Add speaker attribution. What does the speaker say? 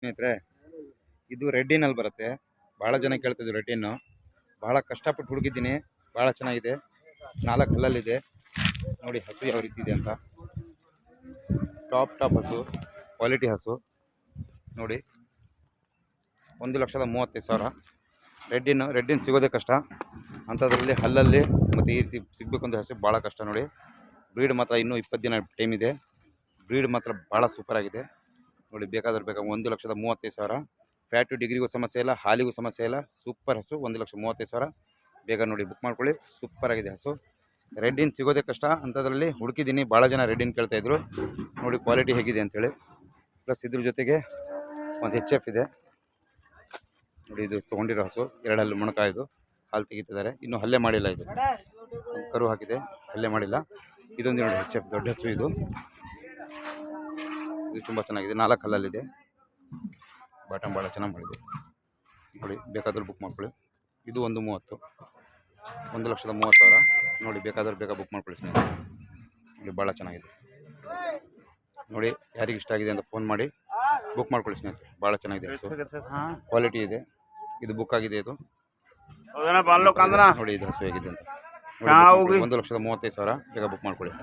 Speaker 1: ಸ್ನೇಹಿತರೆ, ಇದು ರೆಡ್ ಇನ್ನಲ್ಲಿ ಬರುತ್ತೆ. ಭಾಳ ಜನ ಕೇಳ್ತಿದ್ರು ರೆಡ್ ಇನ್ನು. ಭಾಳ ಕಷ್ಟಪಟ್ಟು ಹುಡುಕಿದ್ದೀನಿ. ಭಾಳ ಚೆನ್ನಾಗಿದೆ. 4 ಹಲ್ಲಲ್ಲಿದೆ. ನೋಡಿ ಹಸು ಯಾವ ರೀತಿ ಇದೆ ಅಂತ. ಟಾಪ್ ಹಸು, ಕ್ವಾಲಿಟಿ ಹಸು ನೋಡಿ. 1,35,000. ರೆಡ್ ಇನ್ನು ಸಿಗೋದೇ ಕಷ್ಟ. ಅಂಥದ್ರಲ್ಲಿ ಹಲ್ಲಲ್ಲಿ ಮತ್ತು ಈ ರೀತಿ ಸಿಗಬೇಕು ಅಂತ ಹಸು ಭಾಳ ಕಷ್ಟ ನೋಡಿ. ಬ್ರೀಡ್ ಮಾತ್ರ ಇನ್ನೂ 20 ದಿನ ಟೈಮ್ ಇದೆ. ಬ್ರೀಡ್ ಮಾತ್ರ ಭಾಳ ಸೂಪರಾಗಿದೆ ನೋಡಿ. ಬೇಕಾದ್ರೆ 1,35,000. ಫ್ಯಾಟು ಡಿಗ್ರಿಗೂ ಸಮಸ್ಯೆ ಇಲ್ಲ, ಹಾಲಿಗೂ ಸಮಸ್ಯೆ ಇಲ್ಲ. ಸೂಪರ್ ಹಸು. 1,35,000. ಬೇಗ ನೋಡಿ ಬುಕ್ ಮಾಡ್ಕೊಳ್ಳಿ. ಸೂಪರಾಗಿದೆ ಹಸು. ರೆಡ್ ಇನ್ ಸಿಗೋದೇ ಕಷ್ಟ. ಅಂಥದ್ರಲ್ಲಿ ಹುಡುಕಿದ್ದೀನಿ. ಭಾಳ ಜನ ರೆಡ್ ಇನ್ ಕೇಳ್ತಾಯಿದ್ರು. ನೋಡಿ ಕ್ವಾಲಿಟಿ ಹೇಗಿದೆ ಅಂಥೇಳಿ. ಪ್ಲಸ್ ಇದ್ರ ಜೊತೆಗೆ ಒಂದು HF ಇದೆ ನೋಡಿ. ಇದು ತೊಗೊಂಡಿರೋ ಹಸು 2 ಹಲ್ಲು ಮೊಣಕಾಯ್ದು ಹಾಲು ತೆಗಿತಿದ್ದಾರೆ. ಇನ್ನೂ ಹಲ್ಲೆ ಮಾಡಿಲ್ಲ. ಇದು ಕರು ಹಾಕಿದೆ, ಹಲ್ಲೆ ಮಾಡಿಲ್ಲ. ಇದೊಂದು ನೋಡಿ HF ದೊಡ್ಡ ಹಸು. ಇದು ತುಂಬ ಚೆನ್ನಾಗಿದೆ. 4 ಹಲ್ಲಲ್ಲಿದೆ. ಬಾಟಮ್ ಭಾಳ ಚೆನ್ನಾಗಿ ಮಾಡಿದೆ ನೋಡಿ. ಬೇಕಾದರೂ ಬುಕ್ ಮಾಡ್ಕೊಳ್ಳಿ. ಇದು 1,30,000. 1,30,000 ನೋಡಿ. ಬೇಕಾದ್ರೆ ಬೇಗ ಬುಕ್ ಮಾಡ್ಕೊಳ್ಳಿ ಸ್ನೇಹಿತರೆ. ನೋಡಿ ಭಾಳ ಚೆನ್ನಾಗಿದೆ ನೋಡಿ. ಯಾರಿಗೆ ಇಷ್ಟ ಆಗಿದೆ ಅಂತ ಫೋನ್ ಮಾಡಿ ಬುಕ್ ಮಾಡ್ಕೊಳ್ಳಿ ಸ್ನೇಹಿತರೆ. ಭಾಳ ಚೆನ್ನಾಗಿದೆ ಹಸು, ಕ್ವಾಲಿಟಿ ಇದೆ. ಇದು ಬುಕ್ ಆಗಿದೆ. ಇದು ನೋಡಿ. ಇದು ಹಸು ಹೇಗಿದೆ ಅಂತ ನೋಡಿ. 1,35,000. ಬೇಗ ಬುಕ್ ಮಾಡ್ಕೊಳ್ಳಿ.